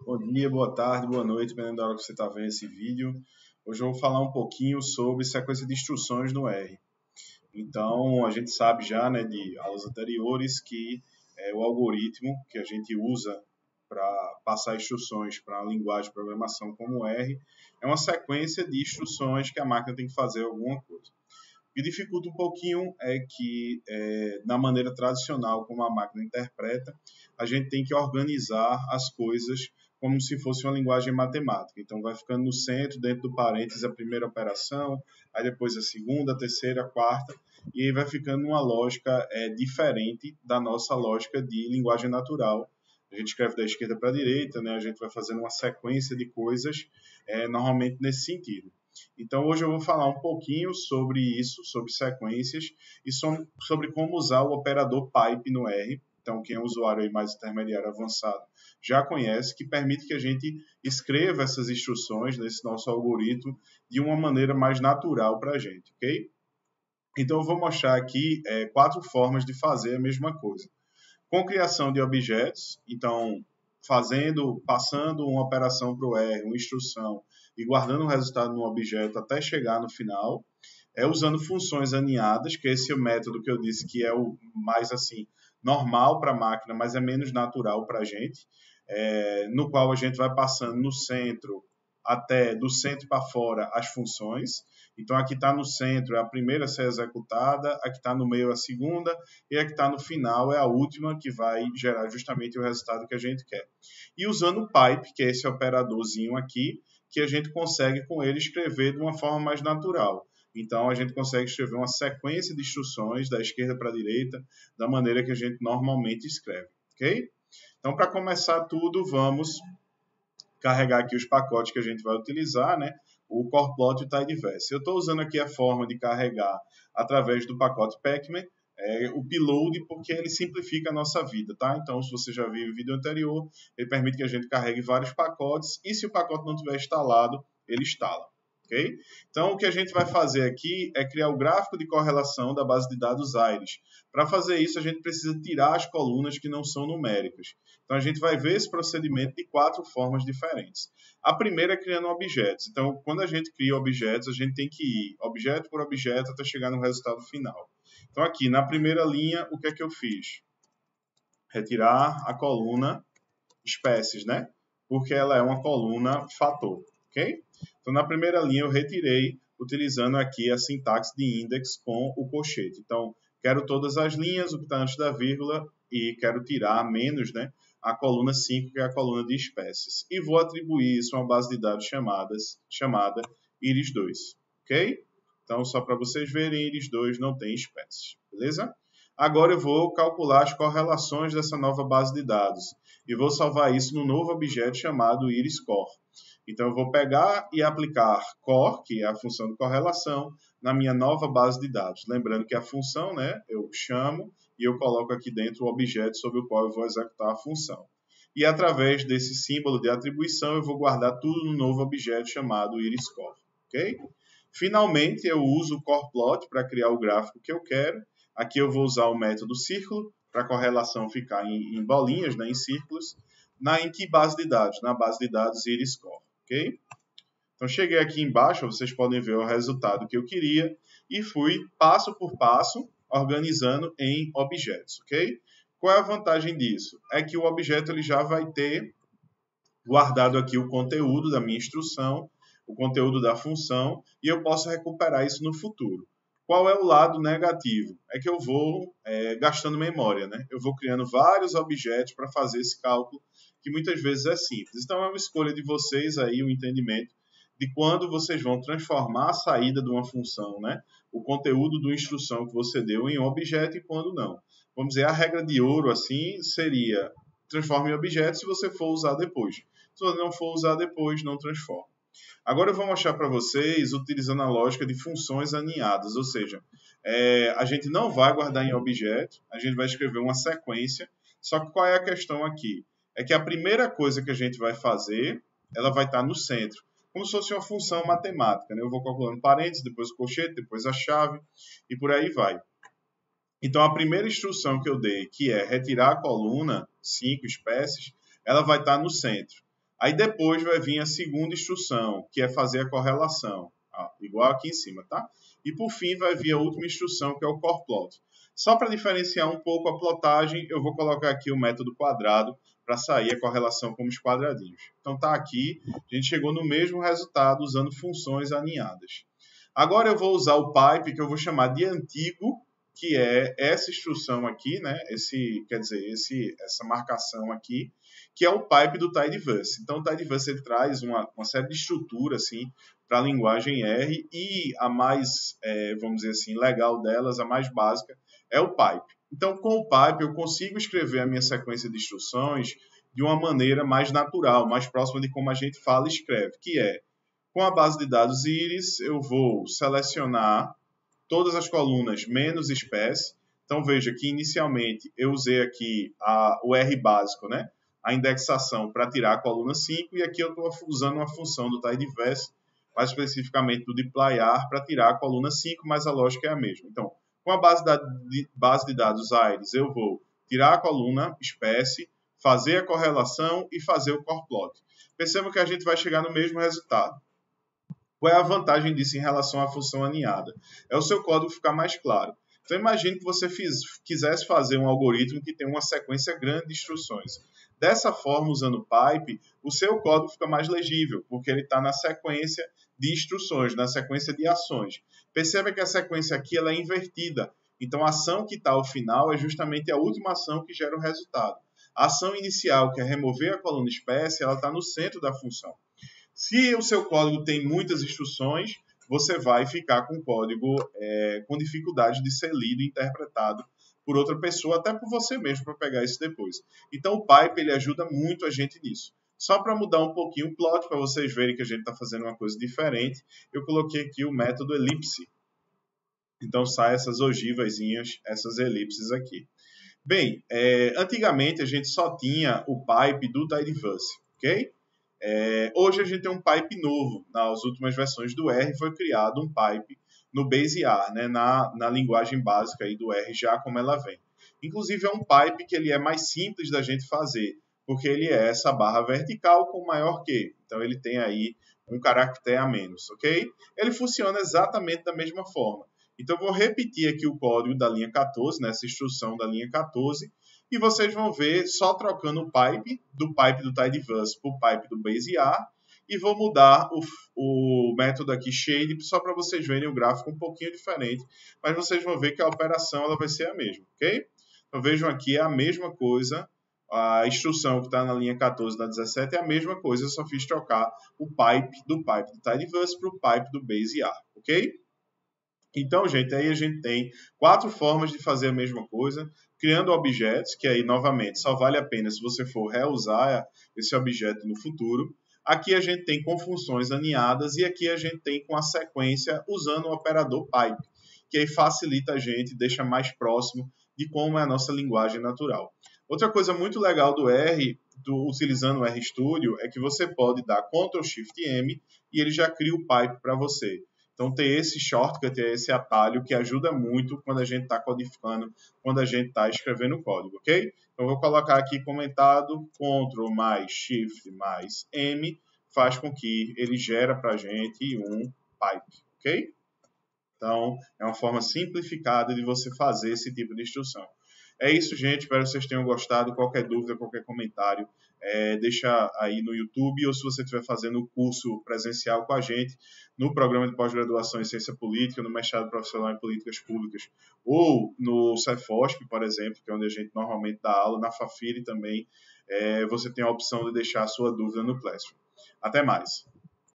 Bom dia, boa tarde, boa noite, dependendo da hora que você está vendo esse vídeo. Hoje eu vou falar um pouquinho sobre sequência de instruções no R. Então, a gente sabe já, né, de aulas anteriores que o algoritmo que a gente usa para passar instruções para a linguagem de programação como R é uma sequência de instruções que a máquina tem que fazer alguma coisa. O que dificulta um pouquinho é que, na maneira tradicional como a máquina interpreta, a gente tem que organizar as coisas como se fosse uma linguagem matemática. Então, vai ficando no centro, dentro do parênteses, a primeira operação, aí depois a segunda, a terceira, a quarta, e aí vai ficando uma lógica diferente da nossa lógica de linguagem natural. A gente escreve da esquerda para a direita, né? A gente vai fazendo uma sequência de coisas, normalmente nesse sentido. Então, hoje eu vou falar um pouquinho sobre isso, sobre sequências e sobre como usar o operador pipe no R. Então, quem é usuário aí mais intermediário avançado já conhece, que permite que a gente escreva essas instruções nesse nosso algoritmo de uma maneira mais natural para a gente, ok? Então, eu vou mostrar aqui 4 formas de fazer a mesma coisa. Com criação de objetos, então passando uma operação para o R, uma instrução, e guardando o resultado no objeto até chegar no final, usando funções aninhadas, que esse é o método que eu disse que é o mais assim normal para a máquina, mas é menos natural para a gente, no qual a gente vai passando no centro até do centro para fora as funções. Então, aqui está no centro é a primeira a ser executada, aqui está no meio a segunda, e aqui está no final é a última, que vai gerar justamente o resultado que a gente quer. E usando o pipe, que é esse operadorzinho aqui, que a gente consegue com ele escrever de uma forma mais natural. Então, a gente consegue escrever uma sequência de instruções da esquerda para a direita, da maneira que a gente normalmente escreve, ok? Então, para começar tudo, vamos carregar aqui os pacotes que a gente vai utilizar, né? O CorePlot e o Tidyverse. Eu estou usando aqui a forma de carregar através do pacote Pacman, o Pload, porque ele simplifica a nossa vida, tá? Então, se você já viu o vídeo anterior, ele permite que a gente carregue vários pacotes e se o pacote não estiver instalado, ele instala. Okay? Então, o que a gente vai fazer aqui é criar o gráfico de correlação da base de dados Iris. Para fazer isso, a gente precisa tirar as colunas que não são numéricas. Então, a gente vai ver esse procedimento de 4 formas diferentes. A primeira é criando objetos. Então, quando a gente cria objetos, a gente tem que ir objeto por objeto até chegar no resultado final. Então, aqui, na primeira linha, o que é que eu fiz? Retirar a coluna espécies, né? Porque ela é uma coluna fator, ok? Então, na primeira linha, eu retirei utilizando aqui a sintaxe de index com o colchete. Então, quero todas as linhas, o que está antes da vírgula, e quero tirar menos, né? A coluna 5, que é a coluna de espécies. E vou atribuir isso a uma base de dados chamada iris2, ok? Então, só para vocês verem, iris2 não tem espécies, beleza? Agora eu vou calcular as correlações dessa nova base de dados e vou salvar isso no novo objeto chamado iris_core. Então eu vou pegar e aplicar core, que é a função de correlação, na minha nova base de dados. Lembrando que a função, né, eu chamo e eu coloco aqui dentro o objeto sobre o qual eu vou executar a função. E através desse símbolo de atribuição eu vou guardar tudo no novo objeto chamado iris_core. Ok? Finalmente eu uso o CorePlot para criar o gráfico que eu quero. Aqui eu vou usar o método círculo para a correlação ficar em bolinhas, né, em círculos. Em que base de dados? Na base de dados iris_core, ok? Então cheguei aqui embaixo, vocês podem ver o resultado que eu queria e fui passo por passo organizando em objetos, ok? Qual é a vantagem disso? É que o objeto ele já vai ter guardado aqui o conteúdo da minha instrução, o conteúdo da função, e eu posso recuperar isso no futuro. Qual é o lado negativo? É que eu vou gastando memória, né? Eu vou criando vários objetos para fazer esse cálculo, que muitas vezes é simples. Então, é uma escolha de vocês aí, o entendimento de quando vocês vão transformar a saída de uma função, né? O conteúdo da instrução que você deu em um objeto e quando não. Vamos dizer, a regra de ouro, assim, seria transforme em objeto se você for usar depois. Se você não for usar depois, não transforma. Agora eu vou mostrar para vocês utilizando a lógica de funções aninhadas, ou seja, a gente não vai guardar em objeto, a gente vai escrever uma sequência, só que qual é a questão aqui? É que a primeira coisa que a gente vai fazer, ela vai estar no centro, como se fosse uma função matemática, né? Eu vou calculando parênteses, depois o colchete, depois a chave e por aí vai. Então, a primeira instrução que eu dei, que é retirar a coluna, 5 espécies, ela vai estar no centro. Aí depois vai vir a segunda instrução, que é fazer a correlação, igual aqui em cima, tá? E por fim vai vir a última instrução, que é o core plot. Só para diferenciar um pouco a plotagem, eu vou colocar aqui o método quadrado para sair a correlação como os quadradinhos. Então tá aqui, a gente chegou no mesmo resultado usando funções aninhadas. Agora eu vou usar o pipe, que eu vou chamar de antigo, que é essa instrução aqui, né? Essa marcação aqui, que é o pipe do Tidyverse. Então o Tidyverse ele traz uma série de estrutura assim, para a linguagem R, e a mais, vamos dizer assim, legal delas, a mais básica, é o pipe. Então, com o pipe, eu consigo escrever a minha sequência de instruções de uma maneira mais natural, mais próxima de como a gente fala e escreve, que é, com a base de dados Iris, eu vou selecionar todas as colunas menos espécie. Então, veja que inicialmente eu usei aqui o R básico, né? A indexação para tirar a coluna 5, e aqui eu estou usando uma função do Tidyverse, mais especificamente do dplyr, para tirar a coluna 5, mas a lógica é a mesma. Então, com a base de dados Iris, eu vou tirar a coluna espécie, fazer a correlação e fazer o core plot. Perceba que a gente vai chegar no mesmo resultado. Qual é a vantagem disso em relação à função aninhada? É o seu código ficar mais claro. Então, imagine que você quisesse fazer um algoritmo que tem uma sequência grande de instruções. Dessa forma, usando o pipe, o seu código fica mais legível, porque ele está na sequência de instruções, na sequência de ações. Perceba que a sequência aqui ela é invertida. Então, a ação que está ao final é justamente a última ação que gera o resultado. A ação inicial, que é remover a coluna espécie, ela está no centro da função. Se o seu código tem muitas instruções, você vai ficar com o código com dificuldade de ser lido e interpretado por outra pessoa, até por você mesmo, para pegar isso depois. Então, o pipe ele ajuda muito a gente nisso. Só para mudar um pouquinho o plot, para vocês verem que a gente está fazendo uma coisa diferente, eu coloquei aqui o método elipse. Então, sai essas ogivazinhas, essas elipses aqui. Bem, antigamente a gente só tinha o pipe do Tidyverse, ok? Hoje a gente tem um pipe novo. Nas últimas versões do R foi criado um pipe no BaseR, né, na linguagem básica aí do R, já como ela vem. Inclusive é um pipe que ele é mais simples da gente fazer, porque ele é essa barra vertical com maior que. Então ele tem aí um caractere a menos, ok? Ele funciona exatamente da mesma forma. Então eu vou repetir aqui o código da linha 14, nessa instrução da linha 14, e vocês vão ver só trocando o pipe do Tidyverse para o pipe do BaseR, e vou mudar o método aqui shade só para vocês verem o gráfico um pouquinho diferente, mas vocês vão ver que a operação ela vai ser a mesma, ok? Então vejam aqui é a mesma coisa, a instrução que está na linha 14 da 17 é a mesma coisa, eu só fiz trocar o pipe do Tidyverse para o pipe do BaseR, ok? Então, gente, aí a gente tem 4 formas de fazer a mesma coisa, criando objetos, que aí, novamente, só vale a pena se você for reusar esse objeto no futuro. Aqui a gente tem com funções aninhadas e aqui a gente tem com a sequência usando o operador pipe, que aí facilita a gente, deixa mais próximo de como é a nossa linguagem natural. Outra coisa muito legal do R, utilizando o RStudio, é que você pode dar Ctrl+Shift+M e ele já cria o pipe para você. Então, ter esse shortcut, esse atalho que ajuda muito quando a gente está codificando, quando a gente está escrevendo código, ok? Então, vou colocar aqui comentado, Ctrl+Shift+M, faz com que ele gera para a gente um pipe, ok? Então, é uma forma simplificada de você fazer esse tipo de instrução. É isso, gente. Espero que vocês tenham gostado. Qualquer dúvida, qualquer comentário, deixa aí no YouTube, ou se você estiver fazendo o curso presencial com a gente, no programa de pós-graduação em Ciência Política, no mestrado profissional em Políticas Públicas, ou no Cefosp, por exemplo, que é onde a gente normalmente dá aula, na Fafiri também, você tem a opção de deixar a sua dúvida no Classroom. Até mais!